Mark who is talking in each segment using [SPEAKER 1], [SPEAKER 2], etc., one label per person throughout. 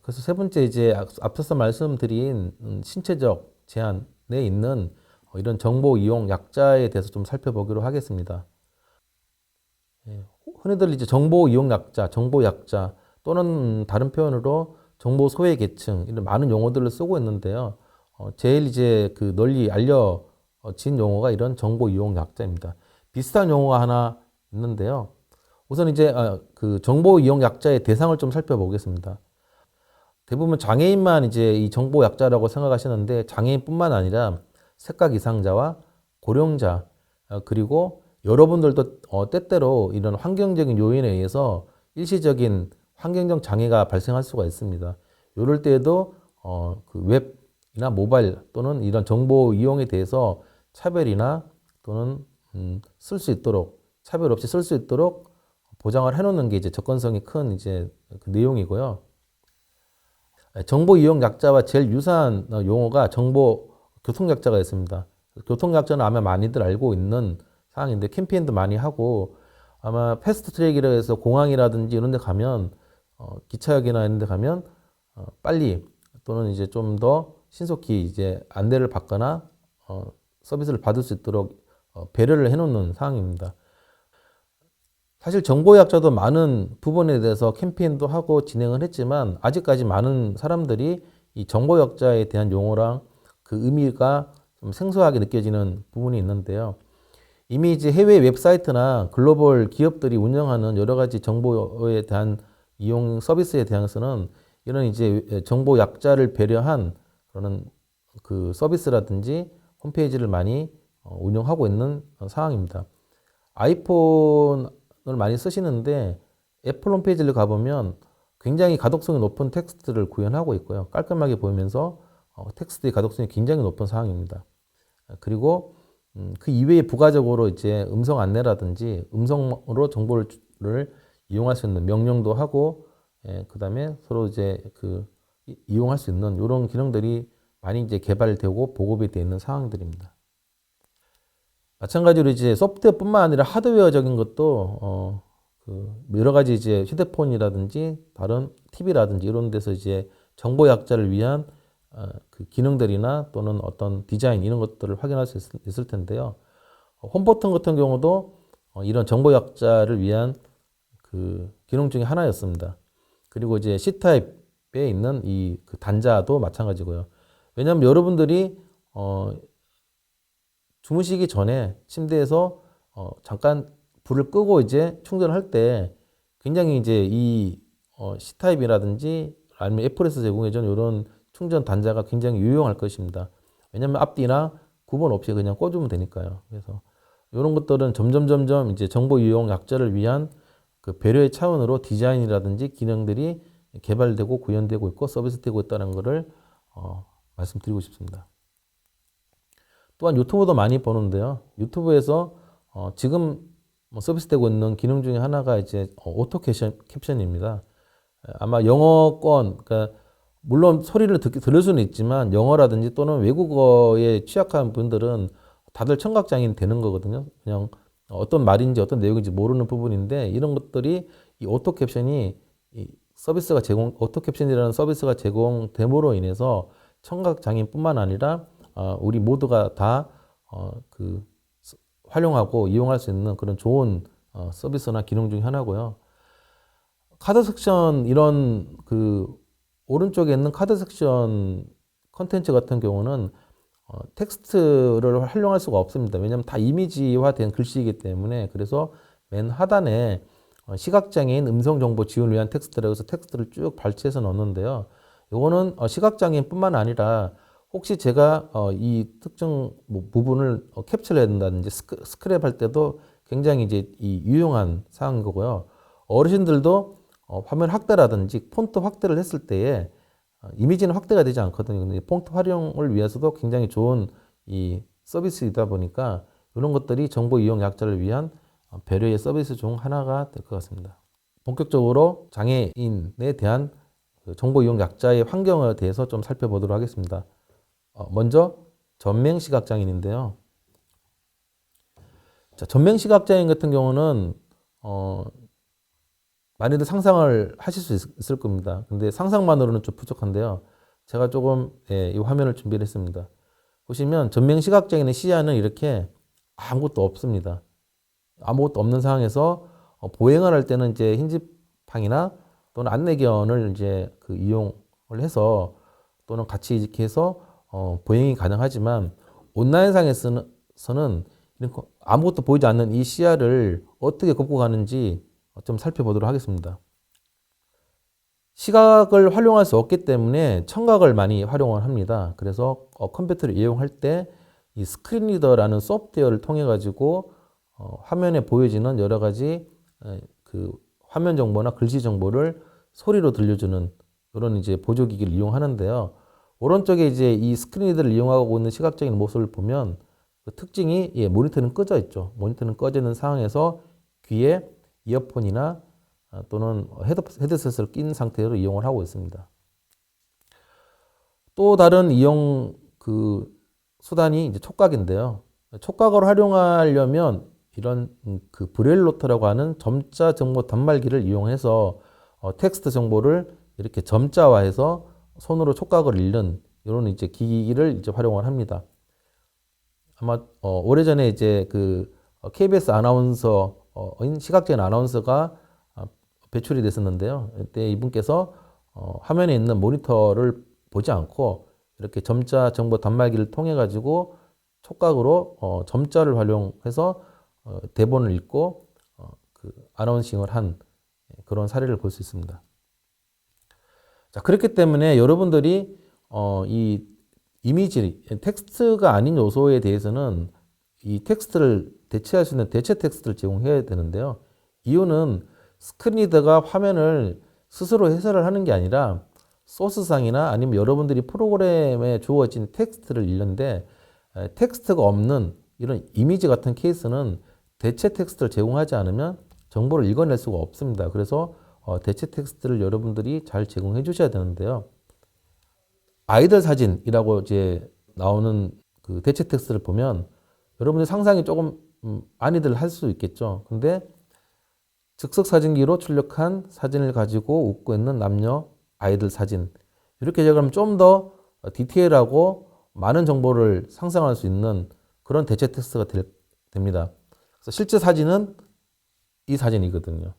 [SPEAKER 1] 그래서 세 번째 이제 앞서서 말씀드린 신체적 제한에 있는 이런 정보 이용 약자에 대해서 좀 살펴보기로 하겠습니다. 예, 흔히들 이제 정보 이용 약자, 정보 약자 또는 다른 표현으로 정보 소외 계층 이런 많은 용어들을 쓰고 있는데요. 제일 이제 그 널리 알려진 용어가 이런 정보 이용 약자입니다. 비슷한 용어가 하나 있는데요. 우선 이제 그 정보 이용 약자의 대상을 좀 살펴보겠습니다. 대부분 장애인만 이제 이 정보 약자라고 생각하시는데 장애인뿐만 아니라 색각 이상자와 고령자 그리고 여러분들도 때때로 이런 환경적인 요인에 의해서 일시적인 환경적 장애가 발생할 수가 있습니다. 이럴 때에도 그 웹이나 모바일 또는 이런 정보 이용에 대해서 차별이나 또는 쓸 수 있도록 차별 없이 쓸 수 있도록 보장을 해놓는 게 이제 접근성이 큰 이제 그 내용이고요. 정보 이용 약자와 제일 유사한 용어가 정보 교통 약자가 있습니다. 교통 약자는 아마 많이들 알고 있는 사항인데 캠페인도 많이 하고 아마 패스트 트랙이라 해서 공항이라든지 이런 데 가면 기차역이나 이런 데 가면 빨리 또는 이제 좀 더 신속히 이제 안내를 받거나 서비스를 받을 수 있도록 배려를 해 놓는 사항입니다. 사실 정보약자도 많은 부분에 대해서 캠페인도 하고 진행을 했지만 아직까지 많은 사람들이 이 정보약자에 대한 용어랑 그 의미가 좀 생소하게 느껴지는 부분이 있는데요. 이미 이제 해외 웹사이트나 글로벌 기업들이 운영하는 여러 가지 정보에 대한 이용 서비스에 대해서는 이런 이제 정보 약자를 배려한 그런 그 서비스라든지 홈페이지를 많이 운영하고 있는 상황입니다. 아이폰을 많이 쓰시는데 애플 홈페이지를 가보면 굉장히 가독성이 높은 텍스트를 구현하고 있고요. 깔끔하게 보이면서 텍스트의 가독성이 굉장히 높은 상황입니다. 그리고 그 이외에 부가적으로 이제 음성 안내라든지 음성으로 정보를 이용할 수 있는 명령도 하고, 그 다음에 서로 이제 그 이용할 수 있는 이런 기능들이 많이 이제 개발되고 보급이 되어 있는 상황들입니다. 마찬가지로 이제 소프트웨어뿐만 아니라 하드웨어적인 것도 그 여러 가지 이제 휴대폰이라든지 다른 TV라든지 이런 데서 이제 정보 약자를 위한 그 기능들이나 또는 어떤 디자인 이런 것들을 확인할 수 있을 텐데요. 홈 버튼 같은 경우도 이런 정보 약자를 위한 그 기능 중에 하나였습니다. 그리고 이제 C타입에 있는 이 그 단자도 마찬가지고요. 왜냐하면 여러분들이 주무시기 전에 침대에서 잠깐 불을 끄고 이제 충전할 때 굉장히 이제 이 C타입이라든지 아니면 애플에서 제공해준 이런 충전 단자가 굉장히 유용할 것입니다. 왜냐하면 앞뒤나 구분 없이 그냥 꽂으면 되니까요. 그래서 이런 것들은 점점 이제 정보 이용 약자를 위한 그 배려의 차원으로 디자인이라든지 기능들이 개발되고 구현되고 있고 서비스되고 있다는 것을 말씀드리고 싶습니다. 또한 유튜브도 많이 보는데요. 유튜브에서 지금 서비스되고 있는 기능 중에 하나가 이제 오토 캡션입니다. 아마 영어권, 그러니까 물론 소리를 들을 수는 있지만 영어라든지 또는 외국어에 취약한 분들은 다들 청각장애인 되는 거거든요. 그냥 어떤 말인지 어떤 내용인지 모르는 부분인데 이런 것들이 이 오토 캡션이 이 서비스가 오토 캡션이라는 서비스가 제공됨으로 인해서 청각장애인뿐만 아니라 우리 모두가 다 그 활용하고 이용할 수 있는 그런 좋은 서비스나 기능 중에 하나고요. 카드 섹션 이런 그 오른쪽에 있는 카드 섹션 컨텐츠 같은 경우는 텍스트를 활용할 수가 없습니다. 왜냐하면 다 이미지화된 글씨이기 때문에. 그래서 맨 하단에 시각장애인 음성정보 지원을 위한 텍스트라고 해서 텍스트를 쭉 발췌해서 넣는데요. 이거는 시각장애인뿐만 아니라 혹시 제가 이 특정 부분을 캡처를 해야 된다든지 스크랩 할 때도 굉장히 이제 이 유용한 사항인 거고요. 어르신들도 화면 확대라든지 폰트 확대를 했을 때에 이미지는 확대가 되지 않거든요. 근데 폰트 활용을 위해서도 굉장히 좋은 이 서비스이다 보니까 이런 것들이 정보 이용 약자를 위한 배려의 서비스 중 하나가 될 것 같습니다. 본격적으로 장애인에 대한 정보 이용 약자의 환경에 대해서 좀 살펴보도록 하겠습니다. 먼저 전맹시각장애인인데요. 자, 전맹시각장애인 같은 경우는 많이들 상상을 하실 수 있을 겁니다. 근데 상상만으로는 좀 부족한데요. 제가 조금 이 화면을 준비를 했습니다. 보시면 전명 시각장애인의 시야는 이렇게 아무것도 없습니다. 아무것도 없는 상황에서 보행을 할 때는 이제 흰지팡이나 또는 안내견을 이제 그 이용을 해서 또는 같이 이렇게 해서 보행이 가능하지만 온라인상에서는 아무것도 보이지 않는 이 시야를 어떻게 극복하는지 좀 살펴보도록 하겠습니다. 시각을 활용할 수 없기 때문에 청각을 많이 활용을 합니다. 그래서 컴퓨터를 이용할 때 이 스크린 리더라는 소프트웨어를 통해 가지고 화면에 보여지는 여러 가지 그 화면 정보나 글씨 정보를 소리로 들려주는 이런 이제 보조기기를 이용하는데요. 오른쪽에 이제 이 스크린 리더를 이용하고 있는 시각적인 모습을 보면 그 특징이 모니터는 꺼져 있죠. 모니터는 꺼져 있는 상황에서 귀에 이어폰이나 또는 헤드셋을 낀 상태로 이용을 하고 있습니다. 또 다른 이용 그 수단이 이제 촉각인데요. 촉각을 활용하려면 이런 그 브레일 노트라고 하는 점자 정보 단말기를 이용해서 텍스트 정보를 이렇게 점자화해서 손으로 촉각을 읽는 이런 이제 기기를 이제 활용을 합니다. 아마 오래전에 이제 그 KBS 아나운서인 시각장애인 아나운서가 배출이 됐었는데요. 이때 이분께서 화면에 있는 모니터를 보지 않고 이렇게 점자 정보 단말기를 통해 가지고 촉각으로 점자를 활용해서 대본을 읽고 그 아나운싱을 한 그런 사례를 볼 수 있습니다. 자, 그렇기 때문에 여러분들이 이 이미지, 텍스트가 아닌 요소에 대해서는 이 텍스트를 대체할 수 있는 대체 텍스트를 제공해야 되는데요. 이유는 스크린 리더가 화면을 스스로 해설을 하는 게 아니라 소스상이나 아니면 여러분들이 프로그램에 주어진 텍스트를 읽는데 텍스트가 없는 이런 이미지 같은 케이스는 대체 텍스트를 제공하지 않으면 정보를 읽어낼 수가 없습니다. 그래서 대체 텍스트를 여러분들이 잘 제공해 주셔야 되는데요. 아이들 사진이라고 이제 나오는 그 대체 텍스트를 보면 여러분들 상상이 조금 많이들 할 수 있겠죠. 근데 즉석 사진기로 출력한 사진을 가지고 웃고 있는 남녀 아이들 사진 이렇게 적으면 좀 더 디테일하고 많은 정보를 상상할 수 있는 그런 대체 텍스트가 됩니다. 그래서 실제 사진은 이 사진이거든요.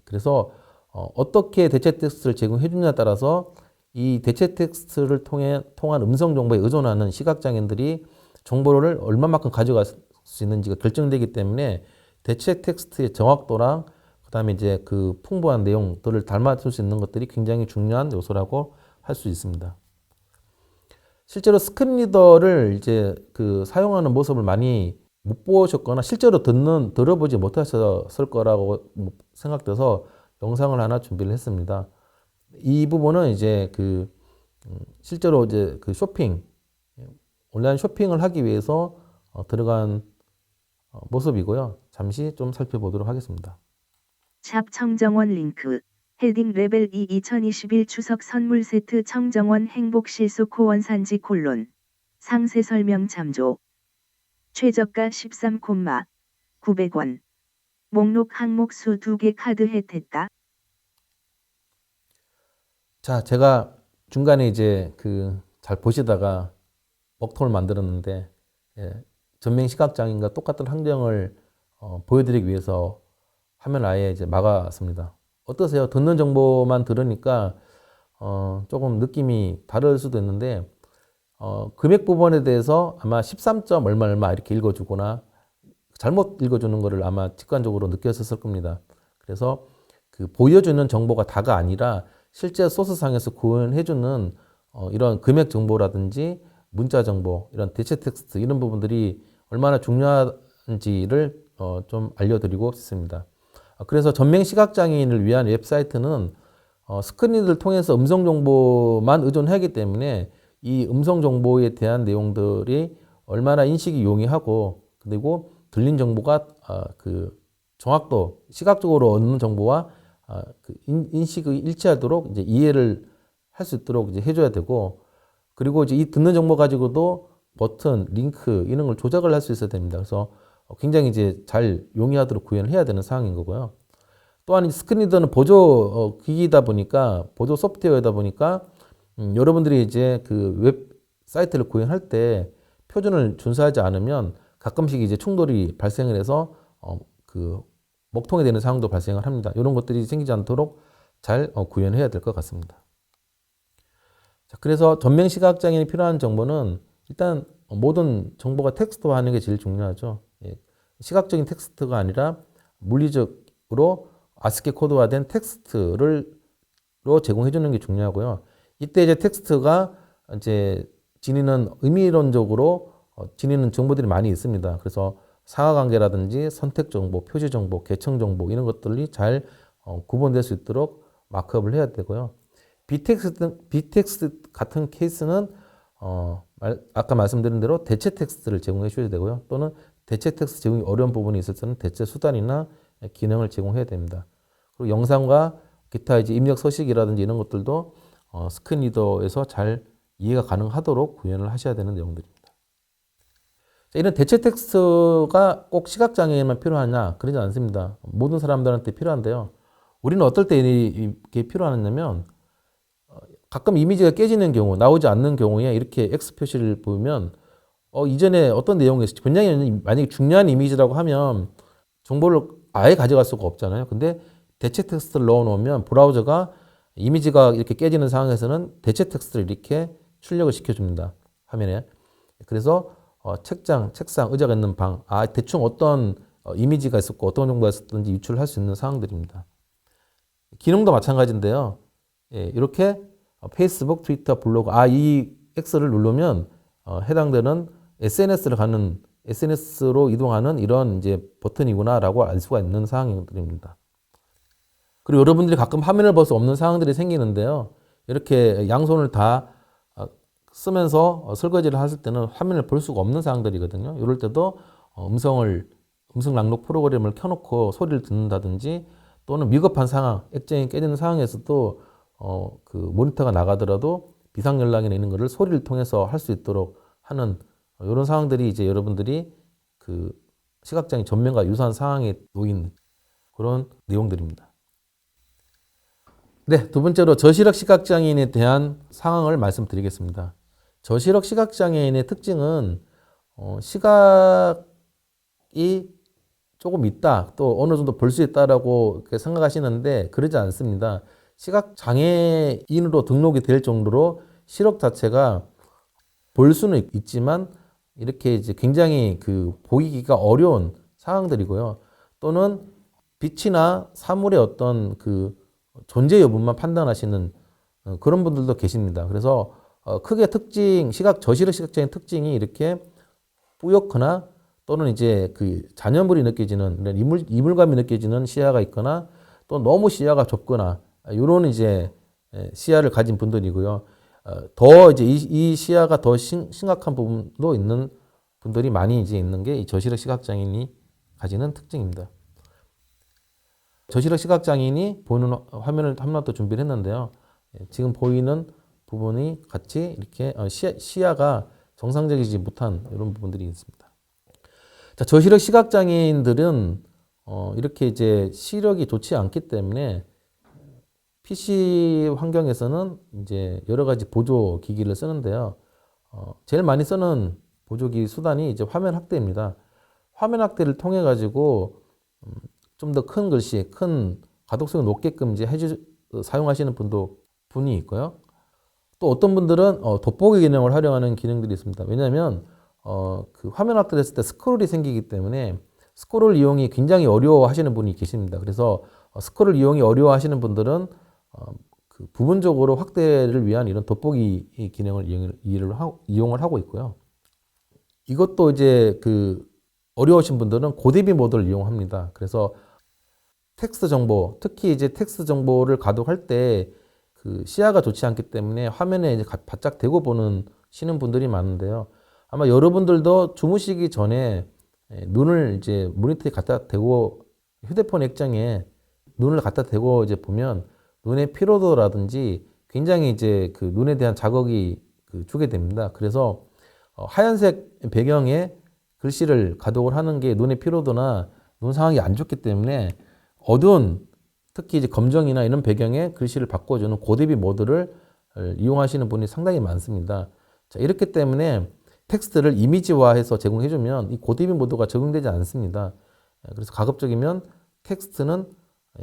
[SPEAKER 1] 그래서 어떻게 대체 텍스트를 제공해 주냐에 따라서 이 대체 텍스트를 통한 음성 정보에 의존하는 시각장애인들이 정보를 얼마만큼 가져갈 수 있는지가 결정되기 때문에 대체 텍스트의 정확도랑 그다음에 이제 그 풍부한 내용들을 담아줄 수 있는 것들이 굉장히 중요한 요소라고 할 수 있습니다. 실제로 스크린 리더를 이제 그 사용하는 모습을 많이 못 보셨거나 실제로 들어보지 못하셨을 거라고 생각돼서 영상을 하나 준비를 했습니다. 이 부분은 이제 그 실제로 이제 그 온라인 쇼핑을 하기 위해서 들어간 모습이고요. 잠시 좀 살펴보도록 하겠습니다.
[SPEAKER 2] 샵 청정원 링크 헤딩 레벨 2 2021 추석 선물 세트 청정원 행복실수 코원산지 콜론 상세 설명 참조 최저가 13,900원 목록 항목 수 2개 카드 혜택다.
[SPEAKER 1] 자, 제가 중간에 이제 그 잘 보시다가 먹통을 만들었는데 전명 시각장애인과 똑같은 환경을 보여드리기 위해서 화면을 아예 이제 막았습니다. 어떠세요? 듣는 정보만 들으니까 조금 느낌이 다를 수도 있는데 금액 부분에 대해서 아마 13점 얼마 얼마 이렇게 읽어주거나 잘못 읽어주는 거를 아마 직관적으로 느꼈었을 겁니다. 그래서 그 보여주는 정보가 다가 아니라 실제 소스상에서 구현해주는 이런 금액 정보라든지 문자 정보, 이런 대체 텍스트 이런 부분들이 얼마나 중요한지를 좀 알려드리고 싶습니다. 그래서 전명 시각장애인을 위한 웹사이트는 스크린을 통해서 음성 정보만 의존하기 때문에 이 음성 정보에 대한 내용들이 얼마나 인식이 용이하고 그리고 들린 정보가 그 정확도 시각적으로 얻는 정보와 그 인식이 일치하도록 이제 이해를 할 수 있도록 이제 해줘야 되고 그리고 이제 이 듣는 정보 가지고도 버튼, 링크 이런 걸 조작을 할 수 있어야 됩니다. 그래서 굉장히 이제 잘 용이하도록 구현을 해야 되는 상황인 거고요. 또한 이 스크린 리더는 보조 기기이다 보니까 보조 소프트웨어이다 보니까 여러분들이 이제 그 웹사이트를 구현할 때 표준을 준수하지 않으면 가끔씩 이제 충돌이 발생을 해서 그 먹통이 되는 상황도 발생을 합니다. 이런 것들이 생기지 않도록 잘 구현해야 될 것 같습니다. 자, 그래서 전명 시각장애인이 필요한 정보는 일단 모든 정보가 텍스트화하는 게 제일 중요하죠. 예. 시각적인 텍스트가 아니라 물리적으로 아스키 코드화된 텍스트로 제공해 주는 게 중요하고요. 이때 이제 텍스트가 이제 지니는 의미론적으로 지니는 정보들이 많이 있습니다. 그래서 상하관계라든지 선택 정보, 표시 정보, 계층 정보 이런 것들이 잘 구분될 수 있도록 마크업을 해야 되고요. 비텍스트 같은 케이스는 아까 말씀드린 대로 대체 텍스트를 제공해 주셔야 되고요. 또는 대체 텍스트 제공이 어려운 부분이 있을 때는 대체 수단이나 기능을 제공해야 됩니다. 그리고 영상과 기타 이제 입력 서식이라든지 이런 것들도 스크린 리더에서 잘 이해가 가능하도록 구현을 하셔야 되는 내용들입니다. 자, 이런 대체 텍스트가 꼭 시각장애인만 필요하냐? 그러지 않습니다. 모든 사람들한테 필요한데요. 우리는 어떨 때 이게 필요하냐면 가끔 이미지가 깨지는 경우, 나오지 않는 경우에 이렇게 X 표시를 보면 이전에 어떤 내용이 있을지 굉장히 만약에 중요한 이미지라고 하면 정보를 아예 가져갈 수가 없잖아요. 근데 대체 텍스트를 넣어 놓으면 브라우저가 이미지가 이렇게 깨지는 상황에서는 대체 텍스트를 이렇게 출력을 시켜줍니다. 화면에. 그래서 책상, 의자가 있는 방, 대충 어떤 이미지가 있었고 어떤 정보가 있었든지 유출을 할 수 있는 상황들입니다. 기능도 마찬가지인데요. 예, 이렇게 페이스북, 트위터, 블로그, 이 X를 누르면 해당되는 SNS로 이동하는 이런 이제 버튼이구나라고 알 수가 있는 상황들입니다. 그리고 여러분들이 가끔 화면을 볼 수 없는 상황들이 생기는데요. 이렇게 양손을 다 쓰면서 설거지를 하실 때는 화면을 볼 수가 없는 상황들이거든요. 이럴 때도 음성 낭록 프로그램을 켜놓고 소리를 듣는다든지 또는 위급한 상황, 액정이 깨지는 상황에서도 그 모니터가 나가더라도 비상 연락이나 있는 것을 소리를 통해서 할 수 있도록 하는 이런 상황들이 이제 여러분들이 그 시각장애 전면과 유사한 상황에 놓인 그런 내용들입니다. 네, 두 번째로 저시력 시각장애인에 대한 상황을 말씀드리겠습니다. 저시력 시각장애인의 특징은 시각이 조금 있다, 또 어느 정도 볼 수 있다라고 생각하시는데 그러지 않습니다. 시각장애인으로 등록이 될 정도로 시력 자체가 볼 수는 있지만 이렇게 이제 굉장히 그 보이기가 어려운 상황들이고요. 또는 빛이나 사물의 어떤 그 존재 여부만 판단하시는 그런 분들도 계십니다. 그래서 크게 저시력 시각장애 특징이 이렇게 뿌옇거나 또는 이제 그 잔여물이 느껴지는 이물감이 느껴지는 시야가 있거나 또 너무 시야가 좁거나 이런 이제 시야를 가진 분들이고요. 더 이제 이 시야가 더 심각한 부분도 있는 분들이 많이 이제 있는 게 이 저시력 시각장애인이 가지는 특징입니다. 저시력 시각장애인이 보는 화면을 하나 더 준비를 했는데요. 지금 보이는 부분이 같이 이렇게 시야가 정상적이지 못한 이런 부분들이 있습니다. 자, 저시력 시각장애인들은 이렇게 이제 시력이 좋지 않기 때문에 PC 환경에서는 이제 여러 가지 보조 기기를 쓰는데요. 제일 많이 쓰는 보조기 수단이 이제 화면 확대입니다. 화면 확대를 통해 가지고 좀 더 큰 글씨, 큰 가독성이 높게끔 이제 사용하시는 분이 있고요. 또 어떤 분들은 돋보기 기능을 활용하는 기능들이 있습니다. 왜냐하면 그 화면 확대됐을 때 스크롤이 생기기 때문에 스크롤 이용이 굉장히 어려워하시는 분이 계십니다. 그래서 스크롤 이용이 어려워하시는 분들은 그 부분적으로 확대를 위한 이런 돋보기 기능을 이용을 하고 있고요. 이것도 이제 그 어려우신 분들은 고대비 모드를 이용합니다. 그래서 텍스트 정보, 특히 이제 텍스트 정보를 가독할 때 그 시야가 좋지 않기 때문에 화면에 이제 바짝 대고 보시는 분들이 많은데요. 아마 여러분들도 주무시기 전에 눈을 이제 모니터에 갖다 대고 휴대폰 액정에 눈을 갖다 대고 이제 보면 눈의 피로도라든지 굉장히 이제 그 눈에 대한 자극이 주게 됩니다. 그래서 하얀색 배경에 글씨를 가독을 하는 게 눈의 피로도나 눈 상황이 안 좋기 때문에 어두운 특히 이제 검정이나 이런 배경에 글씨를 바꿔주는 고대비 모드를 이용하시는 분이 상당히 많습니다. 자, 이렇기 때문에 텍스트를 이미지화해서 제공해주면 이 고대비 모드가 적용되지 않습니다. 그래서 가급적이면 텍스트는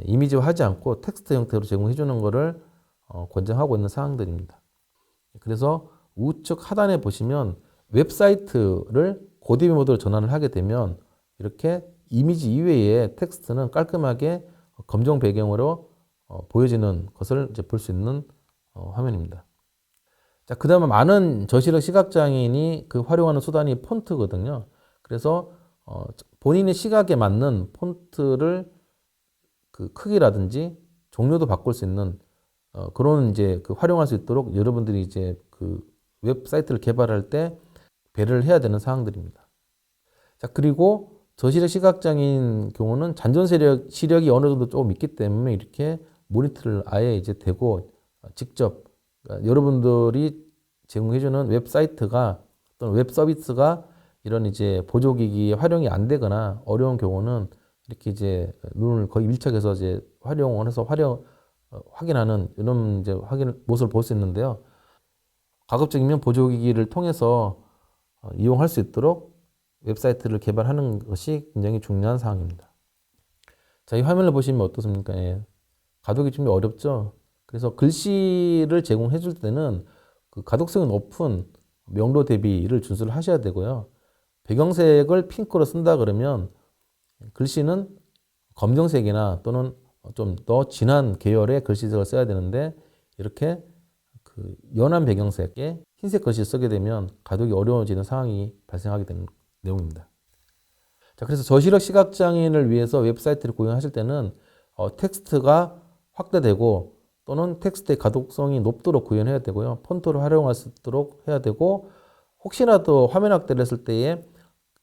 [SPEAKER 1] 이미지화하지 않고 텍스트 형태로 제공해주는 것을 권장하고 있는 사항들입니다. 그래서 우측 하단에 보시면 웹사이트를 고대비 모드로 전환을 하게 되면 이렇게 이미지 이외의 텍스트는 깔끔하게 검정 배경으로 보여지는 것을 이제 볼 수 있는 화면입니다. 자, 그 다음에 많은 저시력 시각장애인이 그 활용하는 수단이 폰트거든요. 그래서 본인의 시각에 맞는 폰트를 그 크기라든지 종류도 바꿀 수 있는 그런 이제 그 활용할 수 있도록 여러분들이 이제 그 웹사이트를 개발할 때 배려를 해야 되는 사항들입니다. 자, 그리고 저시력 시각장애인 경우는 잔존 시력이 어느 정도 조금 있기 때문에 이렇게 모니터를 아예 이제 대고 직접 여러분들이 제공해주는 웹사이트가 또는 웹 서비스가 이런 이제 보조기기에 활용이 안 되거나 어려운 경우는 이렇게 이제 눈을 거의 밀착해서 이제 활용을 해서 확인하는 이런 이제 모습을 볼 수 있는데요. 가급적이면 보조기기를 통해서 이용할 수 있도록 웹사이트를 개발하는 것이 굉장히 중요한 사항입니다. 자, 이 화면을 보시면 어떻습니까? 예. 가독이 좀 어렵죠? 그래서 글씨를 제공해 줄 때는 그 가독성이 높은 명로 대비를 준수를 하셔야 되고요. 배경색을 핑크로 쓴다 그러면 글씨는 검정색이나 또는 좀 더 진한 계열의 글씨색을 써야 되는데 이렇게 그 연한 배경색에 흰색 글씨를 쓰게 되면 가독이 어려워지는 상황이 발생하게 되는 내용입니다. 자, 그래서 저시력 시각장애인을 위해서 웹사이트를 구현하실 때는 텍스트가 확대되고 또는 텍스트의 가독성이 높도록 구현해야 되고요. 폰트를 활용할 수 있도록 해야 되고 혹시라도 화면 확대를 했을 때에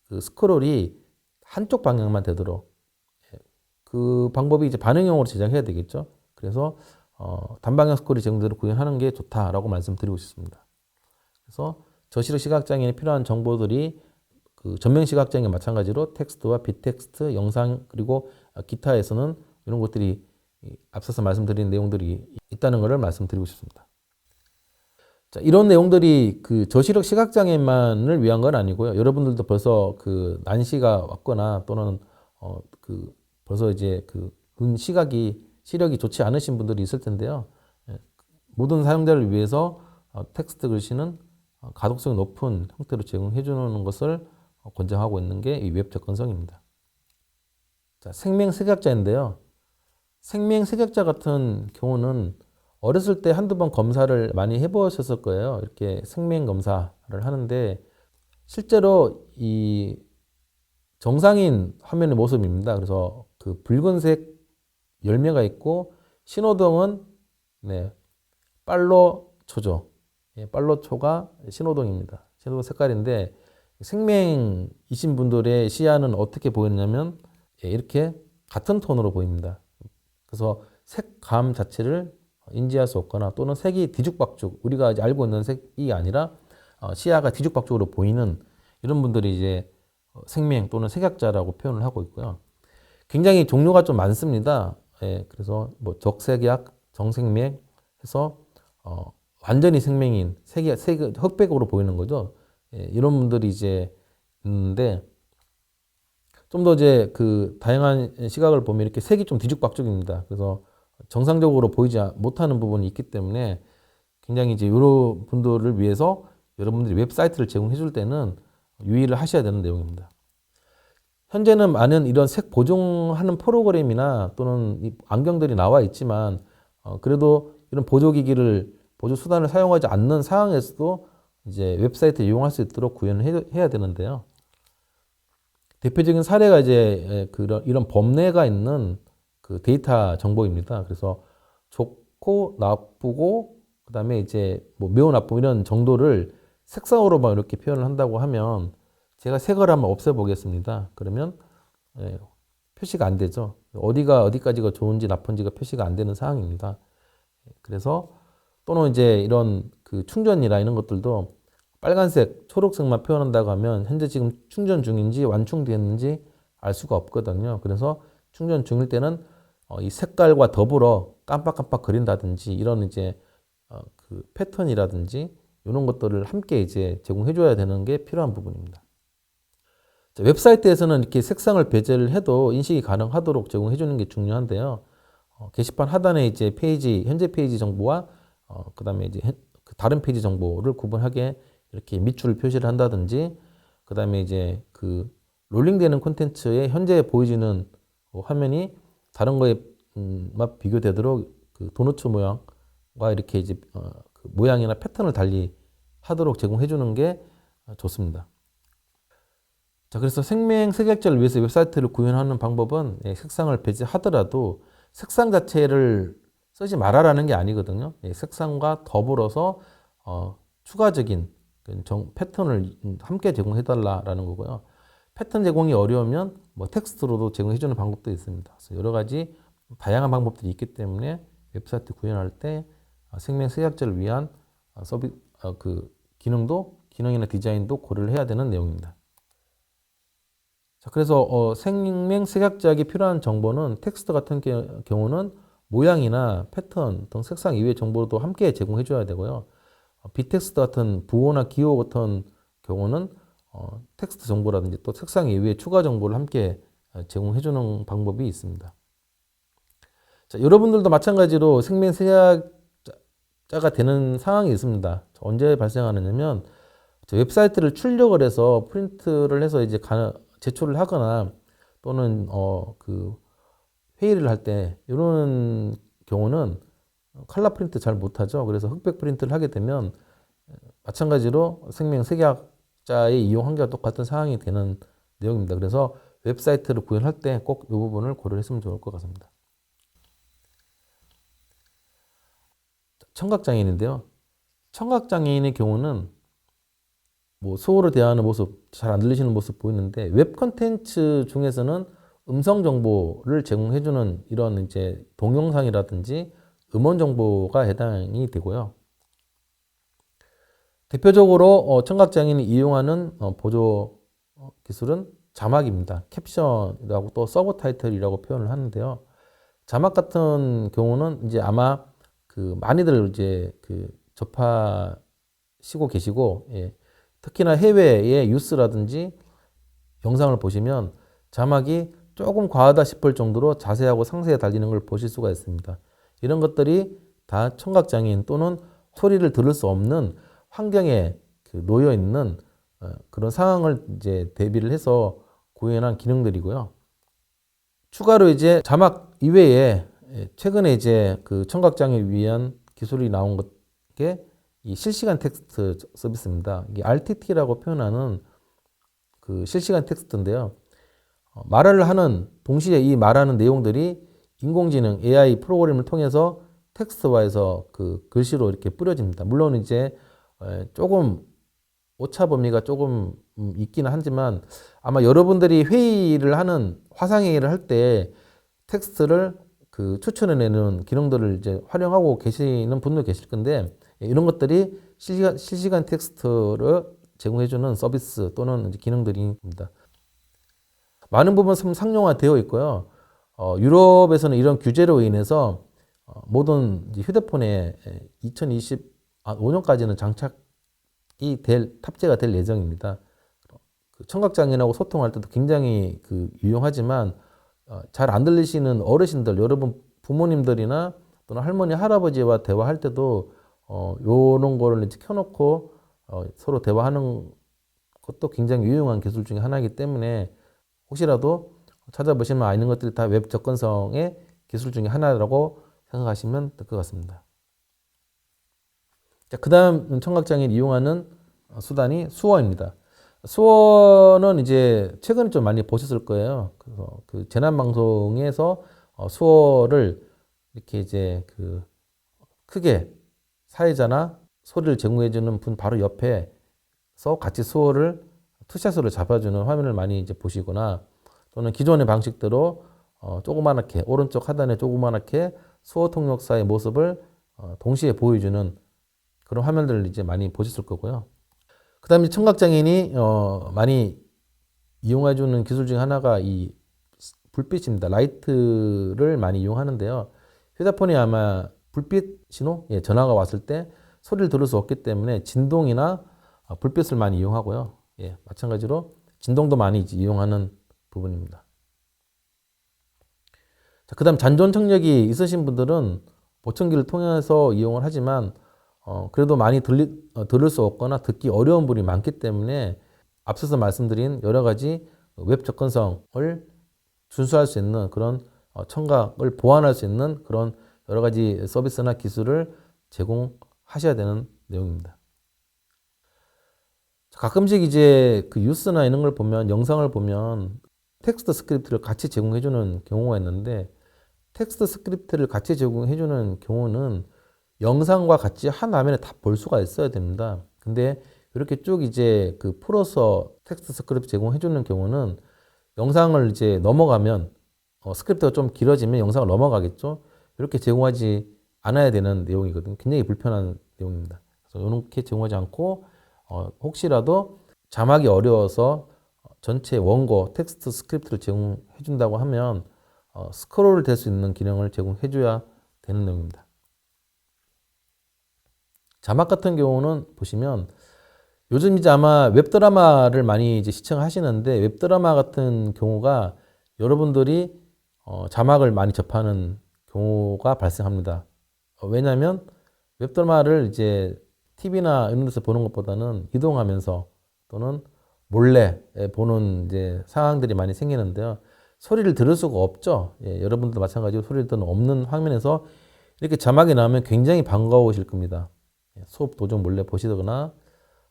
[SPEAKER 1] 그 스크롤이 한쪽 방향만 되도록 그 방법이 이제 반응형으로 제작해야 되겠죠. 그래서 단방향 스크롤이 제공되도록 구현하는 게 좋다라고 말씀드리고 싶습니다. 그래서 저시력 시각장애인에 필요한 정보들이 그 전명 시각장애 마찬가지로 텍스트와 비텍스트, 영상 그리고 기타에서는 이런 것들이 앞서서 말씀드린 내용들이 있다는 것을 말씀드리고 싶습니다. 자, 이런 내용들이 그 저시력 시각장애인만을 위한 건 아니고요. 여러분들도 벌써 그 난시가 왔거나 또는 그 벌써 이제 그 눈 시력이 좋지 않으신 분들이 있을 텐데요. 모든 사용자를 위해서 텍스트 글씨는 가독성이 높은 형태로 제공해 주는 것을 권장하고 있는 게 이 웹 접근성입니다. 자, 생명색약자인데요. 생명색약자 같은 경우는 어렸을 때 한두 번 검사를 많이 해보셨을 거예요. 이렇게 생명검사를 하는데 실제로 이 정상인 화면의 모습입니다. 그래서 그 붉은색 열매가 있고 신호등은 빨로초죠. 빨로초가 신호등입니다. 신호등 색깔인데 생맹이신 분들의 시야는 어떻게 보이냐면 이렇게 같은 톤으로 보입니다. 그래서 색감 자체를 인지할 수 없거나 또는 색이 뒤죽박죽 우리가 이제 알고 있는 색이 아니라 시야가 뒤죽박죽으로 보이는 이런 분들이 이제 생맹 또는 색약자라고 표현을 하고 있고요. 굉장히 종류가 좀 많습니다. 그래서 뭐 적색약, 정생맹 해서 완전히 생맹인 색이 흑백으로 보이는 거죠. 이런 분들이 이제 있는데 좀 더 이제 그 다양한 시각을 보면 이렇게 색이 좀 뒤죽박죽입니다. 그래서 정상적으로 보이지 못하는 부분이 있기 때문에 굉장히 이제 이런 분들을 위해서 여러분들이 웹사이트를 제공해 줄 때는 유의를 하셔야 되는 내용입니다. 현재는 많은 이런 색 보정하는 프로그램이나 또는 이 안경들이 나와 있지만 그래도 이런 보조 수단을 사용하지 않는 상황에서도 이제 웹사이트를 이용할 수 있도록 구현을 해야 되는데요. 대표적인 사례가 이제 이런 범례가 있는 그 데이터 정보입니다. 그래서 좋고 나쁘고 그다음에 이제 뭐 매우 나쁘고 이런 정도를 색상으로만 이렇게 표현을 한다고 하면 제가 색을 한번 없애보겠습니다. 그러면 표시가 안 되죠. 어디까지가 좋은지 나쁜지가 표시가 안 되는 상황입니다. 그래서 또는 이제 이런 그 충전이나 이런 것들도 빨간색, 초록색만 표현한다고 하면 현재 지금 충전 중인지 완충됐는지 알 수가 없거든요. 그래서 충전 중일 때는 이 색깔과 더불어 깜빡깜빡 거린다든지 이런 이제 그 패턴이라든지 이런 것들을 함께 이제 제공해줘야 되는 게 필요한 부분입니다. 자, 웹사이트에서는 이렇게 색상을 배제를 해도 인식이 가능하도록 제공해주는 게 중요한데요. 게시판 하단에 이제 페이지, 현재 페이지 정보와 그 다음에 이제 그 다른 페이지 정보를 구분하게 이렇게 밑줄을 표시를 한다든지, 그 다음에 이제 그 롤링되는 콘텐츠에 현재 보여지는 화면이 다른 거에 비교되도록 그 도너츠 모양과 이렇게 이제 그 모양이나 패턴을 달리 하도록 제공해 주는 게 좋습니다. 자, 그래서 생명 색약자를 위해서 웹사이트를 구현하는 방법은 색상을 배제하더라도 색상 자체를 쓰지 말아라는 게 아니거든요. 색상과 더불어서 추가적인 패턴을 함께 제공해 달라라는 거고요. 패턴 제공이 어려우면 뭐 텍스트로도 제공해 주는 방법도 있습니다. 그래서 여러 가지 다양한 방법들이 있기 때문에 웹사이트 구현할 때 생명 색약자를 위한 그 기능이나 디자인도 고려를 해야 되는 내용입니다. 자, 그래서 생명 색약자에게 필요한 정보는 텍스트 같은 경우는 모양이나 패턴 등 색상 이외의 정보도 함께 제공해 줘야 되고요. 비텍스트 같은 부호나 기호 같은 경우는 텍스트 정보라든지 또 색상 이외의 추가 정보를 함께 제공해 주는 방법이 있습니다. 자, 여러분들도 마찬가지로 생명 색약자가 되는 상황이 있습니다. 언제 발생하느냐면 웹사이트를 출력을 해서 프린트를 해서 이제 제출을 하거나 또는 그 회의를 할 때 이런 경우는 컬러 프린트 잘 못하죠. 그래서 흑백 프린트를 하게 되면 마찬가지로 생명 색약자의 이용 한계와 똑같은 상황이 되는 내용입니다. 그래서 웹사이트를 구현할 때 꼭 이 부분을 고려했으면 좋을 것 같습니다. 청각장애인인데요. 청각장애인의 경우는 뭐 수어로 대화하는 모습, 잘 안 들리시는 모습 보이는데 웹 콘텐츠 중에서는 음성 정보를 제공해주는 이런 이제 동영상이라든지 음원 정보가 해당이 되고요. 대표적으로 청각장애인이 이용하는 보조 기술은 자막입니다. 캡션이라고 또 서브타이틀이라고 표현을 하는데요. 자막 같은 경우는 이제 아마 그 많이들 이제 그 접하시고 계시고, 예. 특히나 해외의 뉴스라든지 영상을 보시면 자막이 조금 과하다 싶을 정도로 자세하고 상세히 달리는 걸 보실 수가 있습니다. 이런 것들이 다 청각장애인 또는 소리를 들을 수 없는 환경에 놓여 있는 그런 상황을 이제 대비를 해서 구현한 기능들이고요. 추가로 이제 자막 이외에 최근에 이제 그 청각장애 위한 기술이 나온 게 이 실시간 텍스트 서비스입니다. 이게 RTT라고 표현하는 그 실시간 텍스트인데요. 말을 하는 동시에 이 말하는 내용들이 인공지능 AI 프로그램을 통해서 텍스트화해서 그 글씨로 이렇게 뿌려집니다. 물론 이제 조금 오차 범위가 조금 있기는 하지만 아마 여러분들이 회의를 하는 화상회의를 할 때 텍스트를 그 추천해내는 기능들을 이제 활용하고 계시는 분도 계실 건데 이런 것들이 실시간 텍스트를 제공해주는 서비스 또는 이제 기능들입니다. 많은 부분 상용화되어 있고요. 유럽에서는 이런 규제로 인해서 모든 휴대폰에 2025년까지는 탑재가 될 예정입니다. 청각장애인하고 소통할 때도 굉장히 유용하지만 잘 안 들리시는 어르신들, 여러분 부모님들이나 또는 할머니, 할아버지와 대화할 때도 요런 거를 이제 켜놓고 서로 대화하는 것도 굉장히 유용한 기술 중에 하나이기 때문에 혹시라도 찾아보시면 있는 것들이 다 웹 접근성의 기술 중에 하나라고 생각하시면 될 것 같습니다. 자, 그 다음 청각장애인 이용하는 수단이 수어입니다. 수어는 이제 최근에 좀 많이 보셨을 거예요. 그래서 그 재난방송에서 수어를 이렇게 이제 크게 사회자나 소리를 제공해주는 분 바로 옆에서 같이 수어를 투샷으로 잡아주는 화면을 많이 이제 보시거나 또는 기존의 방식대로 조그맣게 오른쪽 하단에 조그맣게 수어 통역사의 모습을 동시에 보여주는 그런 화면들을 이제 많이 보셨을 거고요. 그 다음에 청각장애인이 많이 이용해주는 기술 중에 하나가 이 불빛입니다. 라이트를 많이 이용하는데요. 휴대폰이 아마 불빛 신호, 전화가 왔을 때 소리를 들을 수 없기 때문에 진동이나 불빛을 많이 이용하고요. 마찬가지로 진동도 많이 이용하는 부분입니다. 자, 그다음 잔존 청력이 있으신 분들은 보청기를 통해서 이용을 하지만 그래도 많이 들을 수 없거나 듣기 어려운 분이 많기 때문에 앞서서 말씀드린 여러 가지 웹 접근성을 준수할 수 있는 그런 청각을 보완할 수 있는 그런 여러 가지 서비스나 기술을 제공하셔야 되는 내용입니다. 가끔씩 이제 그 뉴스나 이런 걸 보면 영상을 보면 텍스트 스크립트를 같이 제공해주는 경우가 있는데 텍스트 스크립트를 같이 제공해주는 경우는 영상과 같이 한 화면에 다 볼 수가 있어야 됩니다. 근데 이렇게 쭉 이제 그 풀어서 텍스트 스크립트 제공해주는 경우는 영상을 이제 넘어가면 스크립트가 좀 길어지면 영상을 넘어가겠죠. 이렇게 제공하지 않아야 되는 내용이거든요. 굉장히 불편한 내용입니다. 그래서 이렇게 제공하지 않고 혹시라도 자막이 어려워서 전체 원고 텍스트 스크립트를 제공해 준다고 하면 스크롤 될 수 있는 기능을 제공해 줘야 되는 내용입니다. 자막 같은 경우는 보시면 요즘 이제 아마 웹드라마를 많이 이제 시청하시는데 웹드라마 같은 경우가 여러분들이 자막을 많이 접하는 경우가 발생합니다. 왜냐하면 웹드라마를 이제 TV나 이런 데서 보는 것보다는 이동하면서 또는 몰래 보는 이제 상황들이 많이 생기는데요. 소리를 들을 수가 없죠. 여러분들도 마찬가지로 소리를 듣는 없는 화면에서 이렇게 자막이 나오면 굉장히 반가우실 겁니다. 수업 도중 몰래 보시거나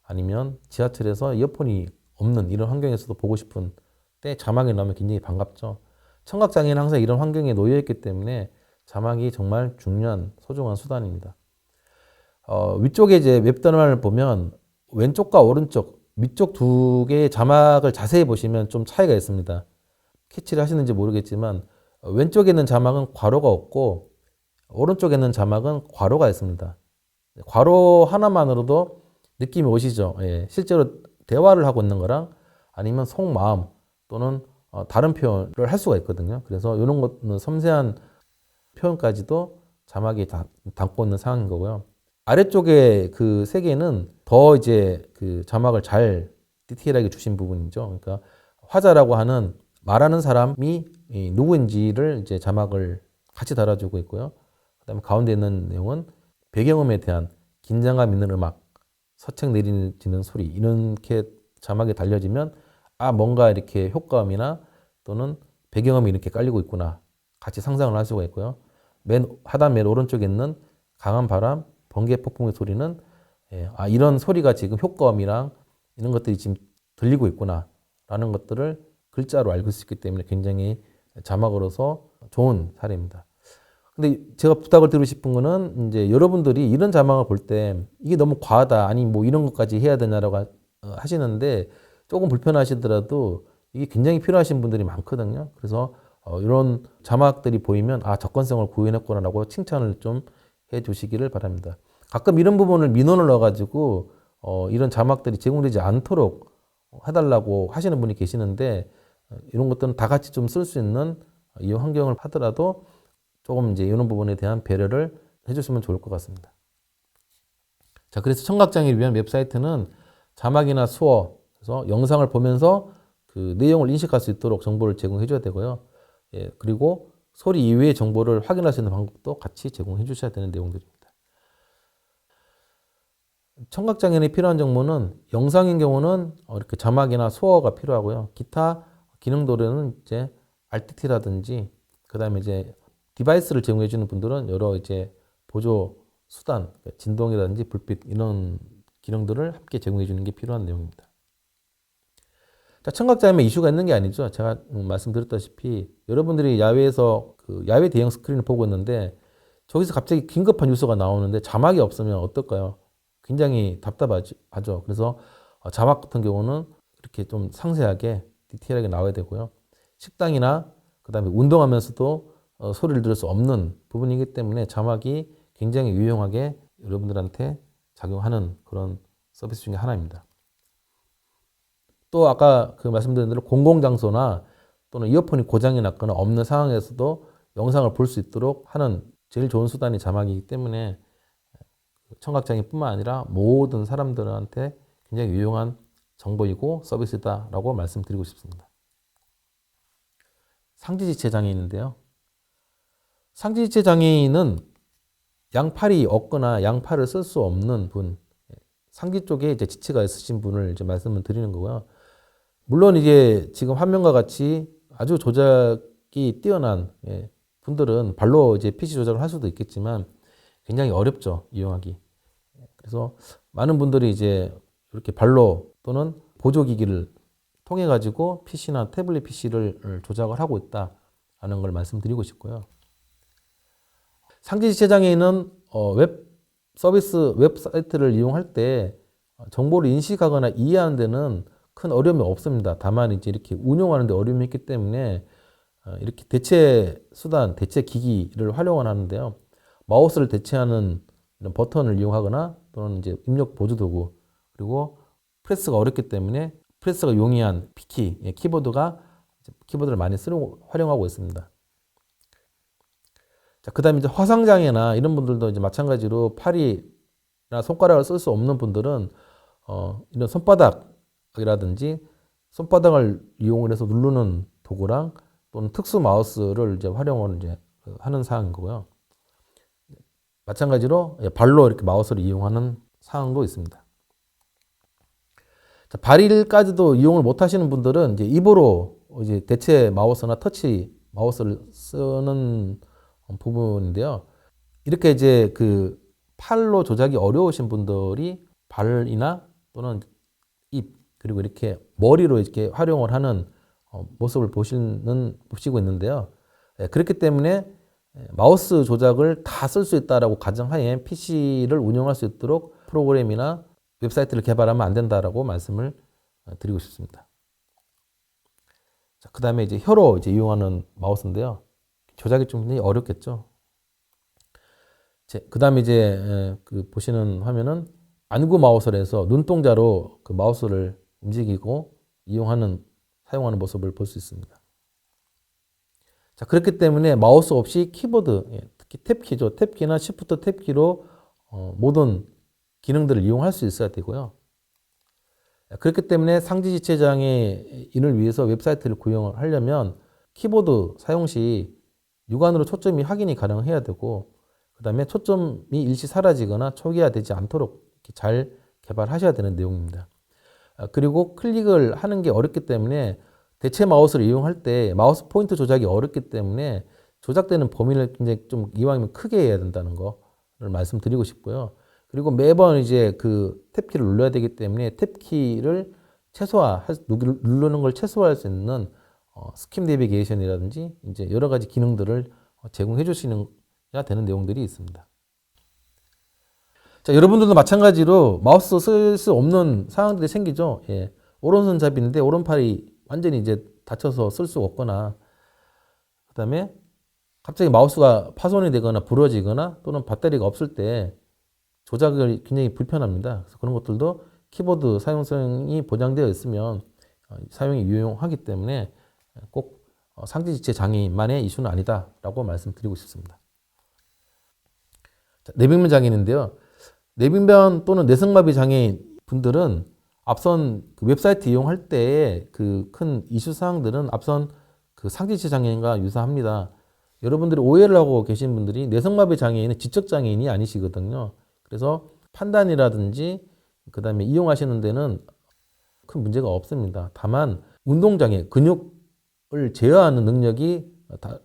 [SPEAKER 1] 아니면 지하철에서 이어폰이 없는 이런 환경에서도 보고 싶은 때 자막이 나오면 굉장히 반갑죠. 청각장애는 항상 이런 환경에 놓여 있기 때문에 자막이 정말 중요한 소중한 수단입니다. 위쪽에 이제 웹드라마를 보면 왼쪽과 오른쪽, 위쪽 두 개의 자막을 자세히 보시면 좀 차이가 있습니다. 캐치를 하시는지 모르겠지만 왼쪽에 있는 자막은 괄호가 없고 오른쪽에 있는 자막은 괄호가 있습니다. 괄호 하나만으로도 느낌이 오시죠? 실제로 대화를 하고 있는 거랑 아니면 속마음 또는 다른 표현을 할 수가 있거든요. 그래서 이런 것은 섬세한 표현까지도 자막이 다 담고 있는 상황인 거고요. 아래쪽에 그 세 개는 더 이제 그 자막을 잘 디테일하게 주신 부분이죠. 그러니까 화자라고 하는 말하는 사람이 누구인지를 이제 자막을 같이 달아주고 있고요. 그다음에 가운데 있는 내용은 배경음에 대한 긴장감 있는 음악, 서책 내리는 소리 이렇게 자막이 달려지면 뭔가 이렇게 효과음이나 또는 배경음이 이렇게 깔리고 있구나 같이 상상을 할 수가 있고요. 하단 맨 오른쪽에 있는 강한 바람, 번개 폭풍의 소리는 이런 소리가 지금 효과음이랑 이런 것들이 지금 들리고 있구나 라는 것들을 글자로 알고 수 있기 때문에 굉장히 자막으로서 좋은 사례입니다. 근데 제가 부탁을 드리고 싶은 거는 이제 여러분들이 이런 자막을 볼 때 이게 너무 과하다 아니 뭐 이런 것까지 해야 되냐라고 하시는데 조금 불편하시더라도 이게 굉장히 필요하신 분들이 많거든요. 그래서 이런 자막들이 보이면 접근성을 구현했구나라고 칭찬을 좀 해주시기를 바랍니다. 가끔 이런 부분을 민원을 넣어가지고 이런 자막들이 제공되지 않도록 해달라고 하시는 분이 계시는데 이런 것들은 다 같이 좀 쓸 수 있는 이 환경을 하더라도 조금 이제 이런 부분에 대한 배려를 해주시면 좋을 것 같습니다. 자, 그래서 청각장애를 위한 웹사이트는 자막이나 수어, 그래서 영상을 보면서 그 내용을 인식할 수 있도록 정보를 제공해 줘야 되고요. 그리고 소리 이외의 정보를 확인할 수 있는 방법도 같이 제공해 주셔야 되는 내용들입니다. 청각장애인에 필요한 정보는 영상인 경우는 이렇게 자막이나 수어가 필요하고요. 기타 기능도로는 이제 RTT라든지 그다음에 이제 디바이스를 제공해 주는 분들은 여러 이제 보조 수단, 진동이라든지 불빛 이런 기능들을 함께 제공해 주는 게 필요한 내용입니다. 자, 청각장애 이슈가 있는 게 아니죠. 제가 말씀드렸다시피 여러분들이 야외에서 그 야외 대형 스크린을 보고 있는데 저기서 갑자기 긴급한 뉴스가 나오는데 자막이 없으면 어떨까요? 굉장히 답답하죠. 그래서 자막 같은 경우는 이렇게 좀 상세하게 디테일하게 나와야 되고요. 식당이나 그다음에 운동하면서도 소리를 들을 수 없는 부분이기 때문에 자막이 굉장히 유용하게 여러분들한테 작용하는 그런 서비스 중에 하나입니다. 또 아까 그 말씀드린 대로 공공장소나 또는 이어폰이 고장이 났거나 없는 상황에서도 영상을 볼 수 있도록 하는 제일 좋은 수단이 자막이기 때문에 청각장애뿐만 아니라 모든 사람들한테 굉장히 유용한 정보이고 서비스다라고 말씀드리고 싶습니다. 상지지체 장애인인데요. 상지지체 장애인은 양팔이 없거나 양팔을 쓸 수 없는 분, 상지 쪽에 이제 지체가 있으신 분을 이제 말씀을 드리는 거고요. 물론 이게 지금 화면과 같이 아주 조작이 뛰어난 분들은 발로 이제 PC 조작을 할 수도 있겠지만 굉장히 어렵죠, 이용하기. 그래서 많은 분들이 이제 이렇게 발로 또는 보조기기를 통해 가지고 PC나 태블릿 PC를 조작을 하고 있다라는 걸 말씀드리고 싶고요. 상지지체 장애인은 웹사이트를 이용할 때 정보를 인식하거나 이해하는 데는 큰 어려움이 없습니다. 다만 이제 이렇게 운용하는 데 어려움이 있기 때문에 이렇게 대체 수단, 대체 기기를 활용을 하는데요. 마우스를 대체하는 이런 버튼을 이용하거나 또는 이제 입력 보조 도구, 그리고 프레스가 어렵기 때문에 프레스가 용이한 P키, 키보드를 많이 활용하고 있습니다. 자, 그 다음에 이제 화상장애나 이런 분들도 이제 마찬가지로 팔이나 손가락을 쓸 수 없는 분들은 이런 손바닥이라든지 손바닥을 이용을 해서 누르는 도구랑 또는 특수 마우스를 이제 활용을 이제 하는 사항인 거고요. 마찬가지로 발로 이렇게 마우스를 이용하는 사항도 있습니다. 자, 발일까지도 이용을 못 하시는 분들은 이제 입으로 이제 대체 마우스나 터치 마우스를 쓰는 부분인데요. 이렇게 이제 그 팔로 조작이 어려우신 분들이 발이나 또는 입, 그리고 이렇게 머리로 이렇게 활용을 하는 모습을 보시고 있는데요. 그렇기 때문에 마우스 조작을 다 쓸 수 있다라고 가정하에 PC를 운영할 수 있도록 프로그램이나 웹사이트를 개발하면 안 된다라고 말씀을 드리고 싶습니다. 자, 그 다음에 이제 혀로 이제 이용하는 마우스인데요. 조작이 좀 굉장히 어렵겠죠. 그 다음에 이제 그 보시는 화면은 안구 마우스를 해서 눈동자로 그 마우스를 움직이고 사용하는 모습을 볼 수 있습니다. 자, 그렇기 때문에 마우스 없이 키보드, 특히 탭키죠. 탭키나 시프트 탭키로 모든 기능들을 이용할 수 있어야 되고요. 그렇기 때문에 상지지체 장애인을 위해서 웹사이트를 구형을 하려면 키보드 사용 시 육안으로 초점이 확인이 가능해야 되고, 그 다음에 초점이 일시 사라지거나 초기화되지 않도록 이렇게 잘 개발하셔야 되는 내용입니다. 그리고 클릭을 하는 게 어렵기 때문에 대체 마우스를 이용할 때 마우스 포인트 조작이 어렵기 때문에 조작되는 범위를 굉장히 좀 이왕이면 크게 해야 된다는 거를 말씀드리고 싶고요. 그리고 매번 이제 그 탭키를 눌러야 되기 때문에 탭키를 누르는 걸 최소화할 수 있는 스킵 내비게이션이라든지 이제 여러 가지 기능들을 제공해 주시는 되는 내용들이 있습니다. 자, 여러분들도 마찬가지로 마우스 쓸 수 없는 상황들이 생기죠. 오른손잡이인데 오른팔이 완전히 이제 다쳐서 쓸 수가 없거나, 그 다음에 갑자기 마우스가 파손이 되거나 부러지거나 또는 배터리가 없을 때 조작이 굉장히 불편합니다. 그래서 그런 것들도 키보드 사용성이 보장되어 있으면 사용이 유용하기 때문에 꼭 상지지체 장애인만의 이슈는 아니다라고 말씀드리고 싶습니다. 자, 내빙면 장애인인데요. 내빙면 또는 뇌성마비 장애인 분들은 앞선 그 웹사이트 이용할 때 그 큰 이슈 사항들은 앞선 그 상지지체 장애인과 유사합니다. 여러분들이 오해를 하고 계신 분들이 뇌성마비 장애인은 지적 장애인이 아니시거든요. 그래서 판단이라든지 그 다음에 이용하시는 데는 큰 문제가 없습니다. 다만 운동장애, 근육을 제어하는 능력이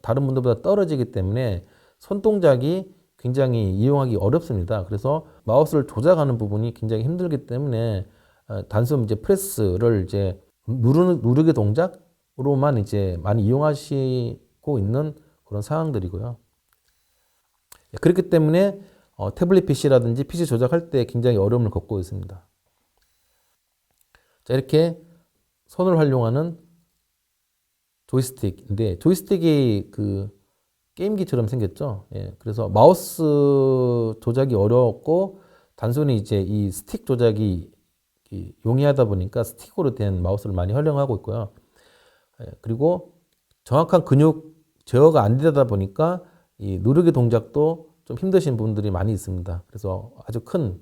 [SPEAKER 1] 다른 분들보다 떨어지기 때문에 손동작이 굉장히 이용하기 어렵습니다. 그래서 마우스를 조작하는 부분이 굉장히 힘들기 때문에 단순 이제 프레스를 이제 누르기 동작으로만 이제 많이 이용하시고 있는 그런 상황들이고요. 그렇기 때문에 태블릿 PC라든지 PC 조작할 때 굉장히 어려움을 겪고 있습니다. 자, 이렇게 손을 활용하는 조이스틱인데, 조이스틱이 그 게임기처럼 생겼죠. 그래서 마우스 조작이 어렵고 단순히 이제 이 스틱 조작이 용이하다 보니까 스틱으로 된 마우스를 많이 활용하고 있고요. 그리고 정확한 근육 제어가 안 되다 보니까 이 누르기 동작도 좀 힘드신 분들이 많이 있습니다. 그래서 아주 큰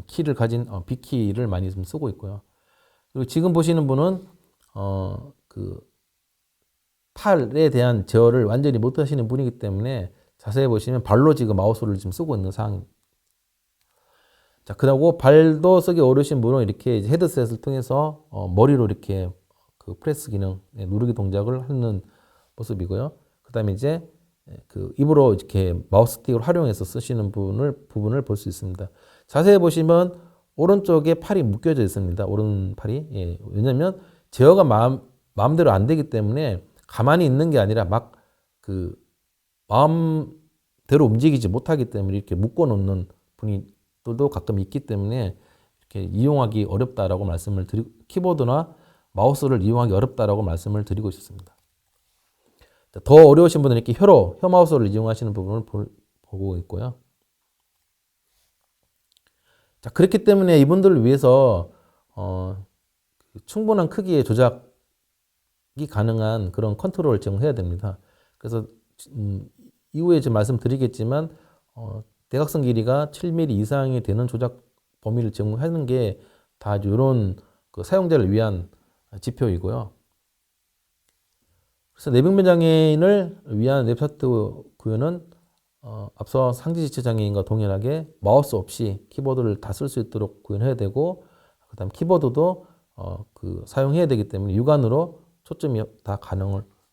[SPEAKER 1] 키를 가진 B키를 많이 좀 쓰고 있고요. 그리고 지금 보시는 분은 그 팔에 대한 제어를 완전히 못 하시는 분이기 때문에 자세히 보시면 발로 지금 마우스를 지금 쓰고 있는 상황입니다. 자, 그리고 발도 쓰기 어려우신 분은 이렇게 이제 헤드셋을 통해서 머리로 이렇게 그 프레스 기능, 누르기 동작을 하는 모습이고요. 그 다음에 이제 그 입으로 이렇게 마우스틱을 활용해서 쓰시는 부분을 볼 수 있습니다. 자세히 보시면 오른쪽에 팔이 묶여져 있습니다. 오른팔이. 예, 왜냐면 제어가 마음대로 안 되기 때문에 가만히 있는 게 아니라 막 그 마음대로 움직이지 못하기 때문에 이렇게 묶어 놓는 분들도 가끔 있기 때문에 이렇게 이용하기 어렵다라고 말씀을 드리고, 키보드나 마우스를 이용하기 어렵다라고 말씀을 드리고 있습니다. 더 어려우신 분은 이렇게 혀 마우스를 이용하시는 부분을 보고 있고요. 자, 그렇기 때문에 이분들을 위해서 충분한 크기의 조작이 가능한 그런 컨트롤을 제공해야 됩니다. 그래서 이후에 좀 말씀드리겠지만 대각선 길이가 7mm 이상이 되는 조작 범위를 제공하는 게 다 이런 그 사용자를 위한 지표이고요. 그래서 내병면 장애인을 위한 웹사이트 구현은 앞서 상지지체 장애인과 동일하게 마우스 없이 키보드를 다 쓸 수 있도록 구현해야 되고, 그다음 키보드도 그 사용해야 되기 때문에 육안으로 초점이 다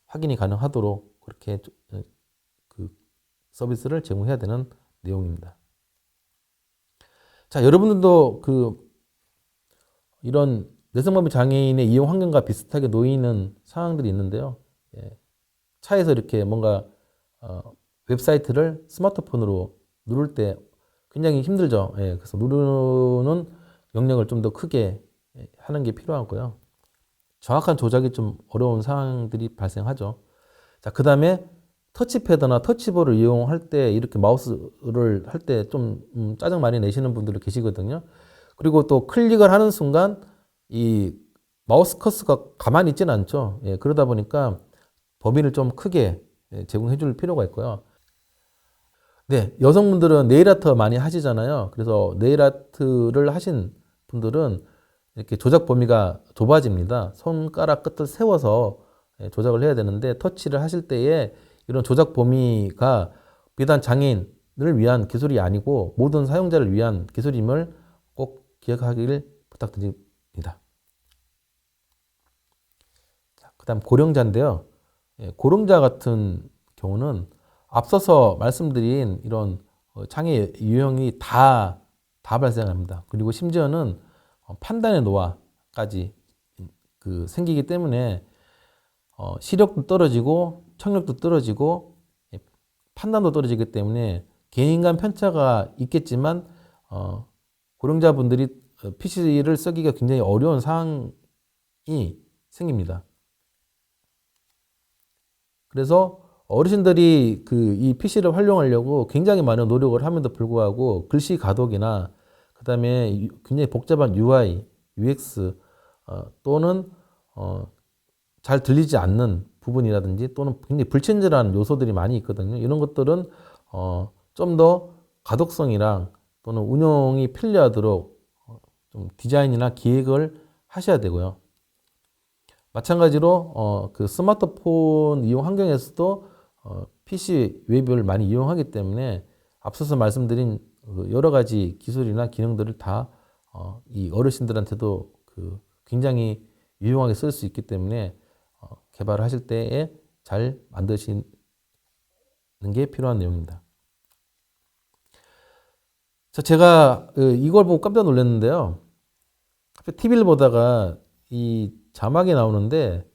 [SPEAKER 1] 확인이 가능하도록 그렇게 그 서비스를 제공해야 되는 내용입니다. 자, 여러분들도 그 이런 뇌성마비 장애인의 이용 환경과 비슷하게 놓이는 상황들이 있는데요. 예, 차에서 이렇게 뭔가 웹사이트를 스마트폰으로 누를 때 굉장히 힘들죠. 예, 그래서 누르는 영역을 좀 더 크게 하는 게 필요하고요. 정확한 조작이 좀 어려운 상황들이 발생하죠. 자, 그 다음에 터치패드나 터치볼을 이용할 때 이렇게 마우스를 할 때 좀 짜증 많이 내시는 분들이 계시거든요. 그리고 또 클릭을 하는 순간 이 마우스 커서가 가만히 있지는 않죠. 예, 그러다 보니까 범위를 좀 크게 제공해 줄 필요가 있고요. 네, 여성분들은 네일 아트 많이 하시잖아요. 그래서 네일 아트를 하신 분들은 이렇게 조작 범위가 좁아집니다. 손가락 끝을 세워서 조작을 해야 되는데 터치를 하실 때에 이런 조작 범위가 비단 장애인을 위한 기술이 아니고 모든 사용자를 위한 기술임을 꼭 기억하기를 부탁드립니다. 그다음 고령자인데요. 고령자 같은 경우는 앞서서 말씀드린 이런 장애 유형이 다 발생합니다. 그리고 심지어는 판단의 노화까지 그 생기기 때문에 시력도 떨어지고 청력도 떨어지고 판단도 떨어지기 때문에 개인 간 편차가 있겠지만 고령자분들이 PC를 쓰기가 굉장히 어려운 상황이 생깁니다. 그래서 어르신들이 이 PC를 활용하려고 굉장히 많은 노력을 함에도 불구하고 글씨 가독이나 그다음에 굉장히 복잡한 UI, UX 또는 잘 들리지 않는 부분이라든지 또는 굉장히 불친절한 요소들이 많이 있거든요. 이런 것들은 좀 더 가독성이랑 또는 운용이 편리하도록 좀 디자인이나 기획을 하셔야 되고요. 마찬가지로 그 스마트폰 이용 환경에서도 PC 웹을 많이 이용하기 때문에 앞서서 말씀드린 여러 가지 기술이나 기능들을 다 이 어르신들한테도 그 굉장히 유용하게 쓸 수 있기 때문에 개발을 하실 때에 잘 만드시는 게 필요한 내용입니다. 자, 제가 이걸 보고 깜짝 놀랐는데요. TV를 보다가 이 자막이 나오는데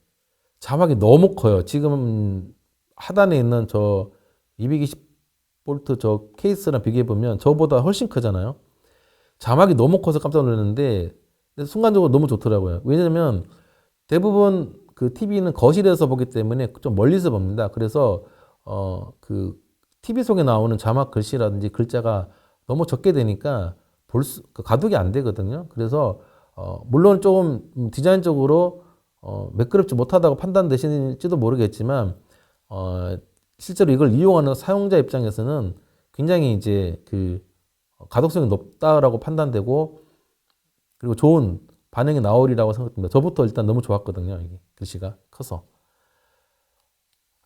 [SPEAKER 1] 자막이 너무 커요. 지금 하단에 있는 저 220V 저 케이스랑 비교해 보면 저보다 훨씬 크잖아요. 자막이 너무 커서 깜짝 놀랐는데 순간적으로 너무 좋더라고요. 왜냐면 대부분 그 TV는 거실에서 보기 때문에 좀 멀리서 봅니다. 그래서 그 TV 속에 나오는 자막 글씨라든지 글자가 너무 적게 되니까 가독이 안 되거든요. 그래서 물론 조금 디자인적으로 매끄럽지 못하다고 판단되실지도 모르겠지만 실제로 이걸 이용하는 사용자 입장에서는 굉장히 이제 그 가독성이 높다라고 판단되고 그리고 좋은 반응이 나오리라고 생각됩니다. 저부터 일단 너무 좋았거든요. 이게 글씨가 커서.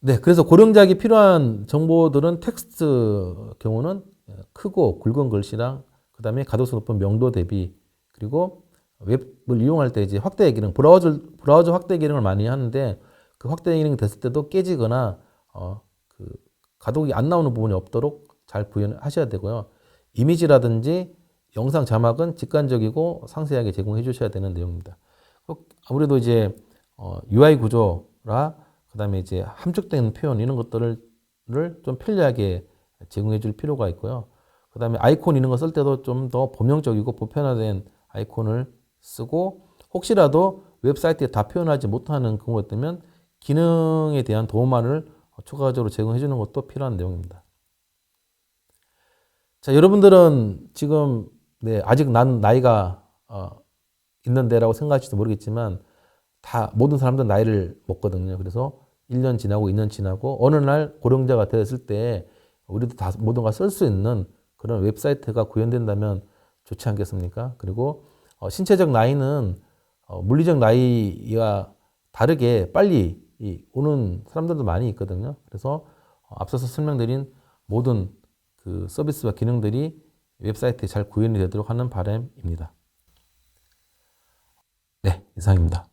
[SPEAKER 1] 네, 그래서 고령자에게 필요한 정보들은 텍스트 경우는 크고 굵은 글씨랑 그다음에 가독성 높은 명도 대비 그리고 웹을 이용할 때 이제 확대 기능, 브라우저 확대 기능을 많이 하는데 그 확대 기능이 됐을 때도 깨지거나 그 가독이 안 나오는 부분이 없도록 잘 구현하셔야 되고요. 이미지라든지 영상 자막은 직관적이고 상세하게 제공해 주셔야 되는 내용입니다. 아무래도 이제 UI 구조라 그다음에 이제 함축된 표현 이런 것들을 좀 편리하게 제공해 줄 필요가 있고요. 그다음에 아이콘 이런 거 쓸 때도 좀 더 범용적이고 보편화된 아이콘을 쓰고 혹시라도 웹사이트에 다 표현하지 못하는 그런 것 때문에 기능에 대한 도움만을 추가적으로 제공해 주는 것도 필요한 내용입니다. 자, 여러분들은 지금 아직 난 나이가 있는데라고 생각할지도 모르겠지만 다 모든 사람들은 나이를 먹거든요. 그래서 1년 지나고 2년 지나고 어느 날 고령자가 되었을 때 우리도 다 모든 걸 쓸 수 있는 그런 웹사이트가 구현된다면 좋지 않겠습니까? 그리고 신체적 나이는 물리적 나이와 다르게 빨리 오는 사람들도 많이 있거든요. 그래서 앞서서 설명드린 모든 그 서비스와 기능들이 웹사이트에 잘 구현이 되도록 하는 바람입니다. 네, 이상입니다.